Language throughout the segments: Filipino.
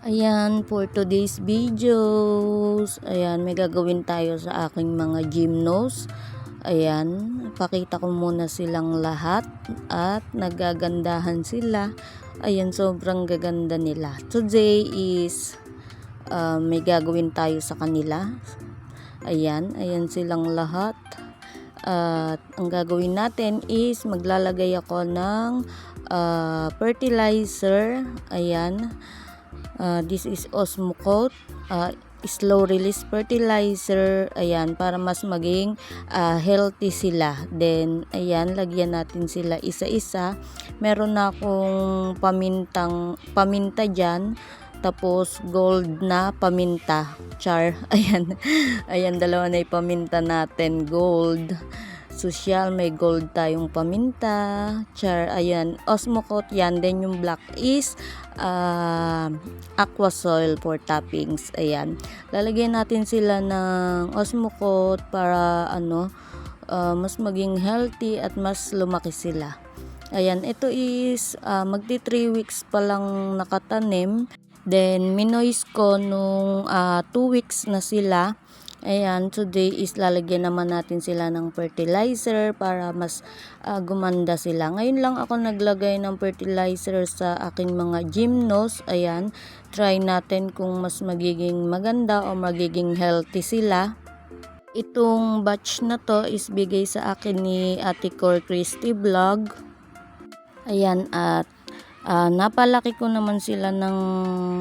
Ayan, for today's videos, ayan, may gagawin tayo sa aking mga gymnos. Ayan, pakita ko muna silang lahat at nagagandahan sila. Ayan, sobrang gaganda nila. Today is may gagawin tayo sa kanila. Ayan, ayan silang lahat. At ang gagawin natin is maglalagay ako ng fertilizer. Ayan. This is Osmocote slow release fertilizer, ayan, para mas maging healthy sila. Then ayan, lagyan natin sila isa-isa. Meron na akong paminta dyan, tapos gold na paminta, char. Ayan, ayan, dalawa na ipaminta natin, gold social, may gold tayong paminta, char, ayan, Osmocote yan. Then yung black is aqua soil for toppings. Ayan, lalagyan natin sila ng Osmocote para mas maging healthy at mas lumaki sila. Ayan, ito is magti 3 weeks pa lang nakatanim. Then minois ko nung 2 weeks na sila. Ayan, today is lalagyan naman natin sila ng fertilizer para mas gumanda sila. Ngayon lang ako naglagay ng fertilizer sa aking mga gymnos. Ayan, try natin kung mas magiging maganda o magiging healthy sila. Itong batch na to is bigay sa akin ni Ate Cor Christy Vlog. Ayan, at napalaki ko naman sila ng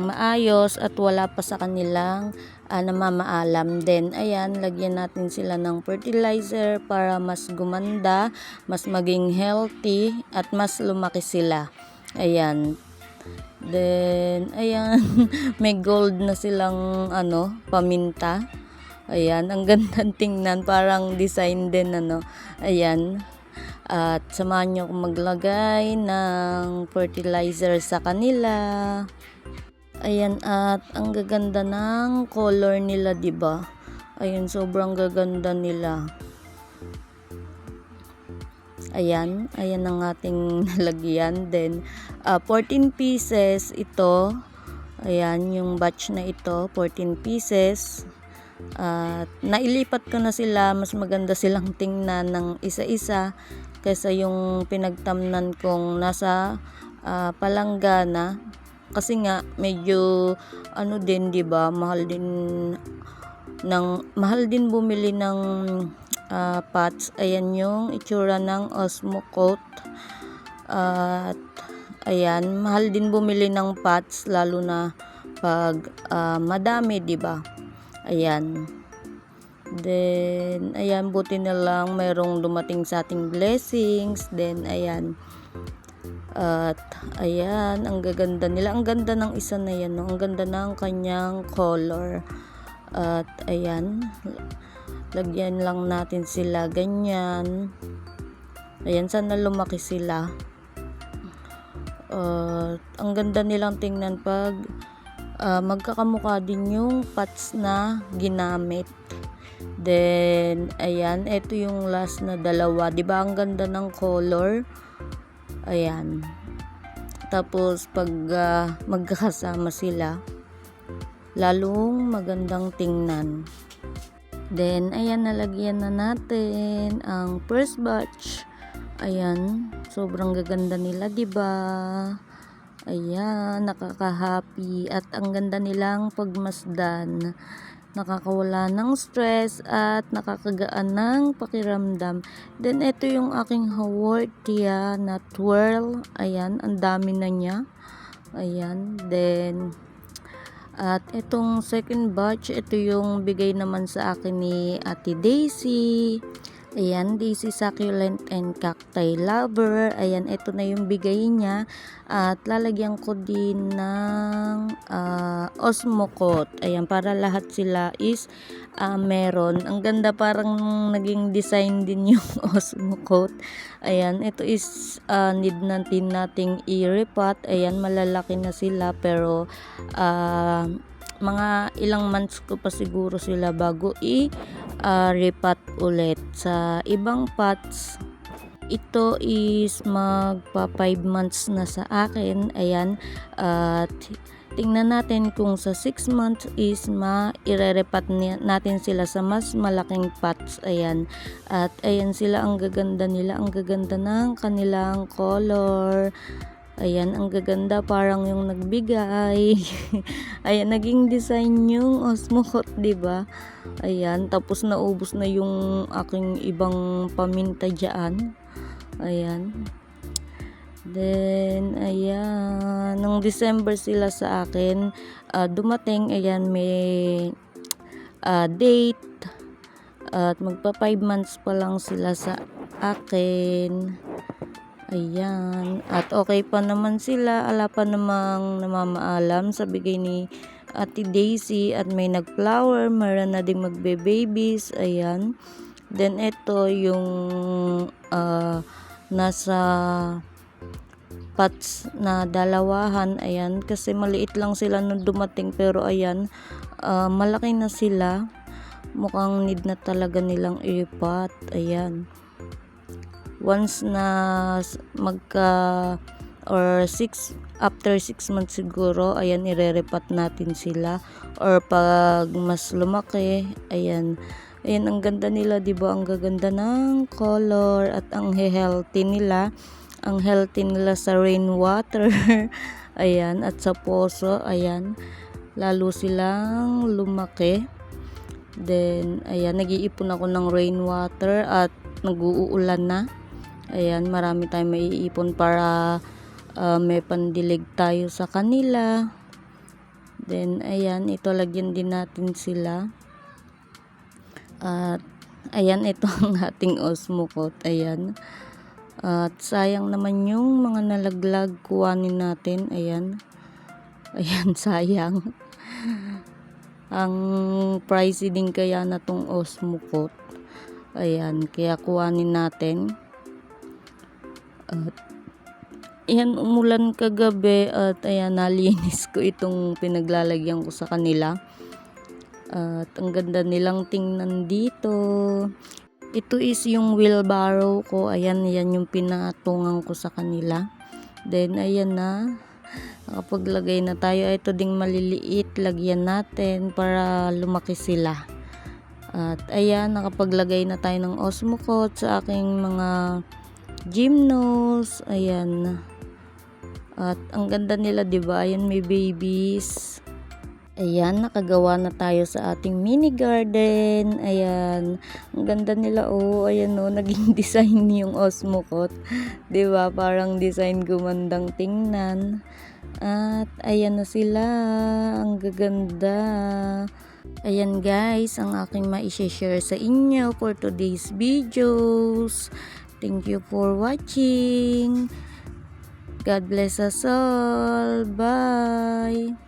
maayos at wala pa sa kanilang namamaalam. Then ayan, lagyan natin sila ng fertilizer para mas gumanda, mas maging healthy at mas lumaki sila. Ayan, then ayan, may gold na silang paminta. Ayan, ang ganda tingnan, parang design din ayan. At samahan nyo akong maglagay ng fertilizer sa kanila. Ayan, at ang gaganda ng color nila, diba? Ayan, sobrang gaganda nila. Ayan, ayan ang ating nalagyan. Then 14 pieces ito. Ayan, yung batch na ito, 14 pieces. Nailipat ko na sila, mas maganda silang tingnan ng isa-isa kaysa yung pinagtamnan kong nasa palanggana, kasi nga medyo din, 'di ba? Mahal din bumili ng pots. Ayan yung itsura ng Osmocote. At ayan, mahal din bumili ng pots, lalo na pag madami, 'di ba? Ayan. Then ayan, buti na lang mayroong dumating sa ating blessings. Then ayan, at ayan, ang gaganda nila. Ang ganda ng isa na yan, no? Ang ganda ng kanyang color. At ayan, lagyan lang natin sila ganyan. Ayan, sana lumaki sila. Ang ganda nilang tingnan pag magkakamukha din yung pots na ginamit. Then ayan, ito yung last na dalawa, 'di ba? Ang ganda ng color. Ayan. Tapos pag magkakasama sila, lalong magandang tingnan. Then ayan, nalagyan na natin ang first batch. Ayan, sobrang gaganda nila, 'di ba? Ayan, nakaka-happy at ang ganda nilang pagmasdan. Nakakawala ng stress at nakakagaan ng pakiramdam. Then ito yung aking Haworthia na twirl. Ayan, ang dami na niya. Ayan, then at itong second batch, ito yung bigay naman sa akin ni Ate Daisy. Ayan, Daisy Succulent and Cacti Lover. Ayan, ito na yung bigay niya. At lalagyan ko din ng Osmocote. Ayan, para lahat sila is meron. Ang ganda, parang naging design din yung Osmocote. Ayan, ito is need nating i-repot. Ayan, malalaki na sila, pero mga ilang months ko pa siguro sila bago repot ulit. Sa ibang pots, ito is magpa 5 months na sa akin. Ayan, at tingnan natin kung sa 6 months is irerepat natin sila sa mas malaking pots. Ayan. At ayan sila, ang gaganda nila. Ang gaganda ng kanilang color. Ayan, ang gaganda, parang yung nagbigay. Ayan, naging design yung Osmocote, 'di ba? Ayan, tapos naubos na yung aking ibang paminta diyan. Ayan. Then, ayan, nung December sila sa akin dumating. Ayan, may date at magpa 5 months pa lang sila sa akin. Ayan, at okay pa naman sila, ala pa namang namamaalam sa bigay ni Ate Daisy at may nag-flower, meron na ding magbe-babies. Ayan, then ito yung nasa pots na dalawahan. Ayan, kasi maliit lang sila nung dumating, pero ayan, malaki na sila, mukhang need na talaga nilang ilipat. Ayan, once na after 6 months siguro, ayan, irerepat natin sila, or pag mas lumaki. Ayan, ang ganda nila, 'di ba? Ang gaganda ng color at ang healthy nila. Ang healthy nila sa rainwater. Ayan, at sa poso. Ayan, lalo silang lumaki. Then, ayan, nag-iipon ako ng rainwater at nag-uulan na. Ayan, marami tayong maiipon para may pandilig tayo sa kanila. Then, ayan, ito, lagyan din natin sila. At, ayan, ito ang ating Osmocote. Ayan. At sayang naman yung mga nalaglag, kuhanin natin. Ayan. Ayan, sayang. Ang pricey din kaya na tong Osmocote. Ayan, kaya kuhanin natin. At ayan, umulan kagabi at ayan, nalinis ko itong pinaglalagyan ko sa kanila. At ang ganda nilang tingnan dito. Ito is yung wheelbarrow ko. Ayan, yan yung pinatungan ko sa kanila. Then, ayan na. Nakapaglagay na tayo. Ito ding maliliit. Lagyan natin para lumaki sila. At ayan, nakapaglagay na tayo ng Osmocote sa aking mga gymnos. Ayan. At ang ganda nila, 'di ba? Ayan, may babies. Ayan, nakagawa na tayo sa ating mini garden. Ayan, ang ganda nila. Oh, ayan, oh, naging design yung Osmocote. 'Di ba? Parang design gumandang tingnan. At ayan na sila. Ang gaganda. Ayan guys, ang aking ma-share sa inyo for today's videos. Thank you for watching. God bless us all. Bye.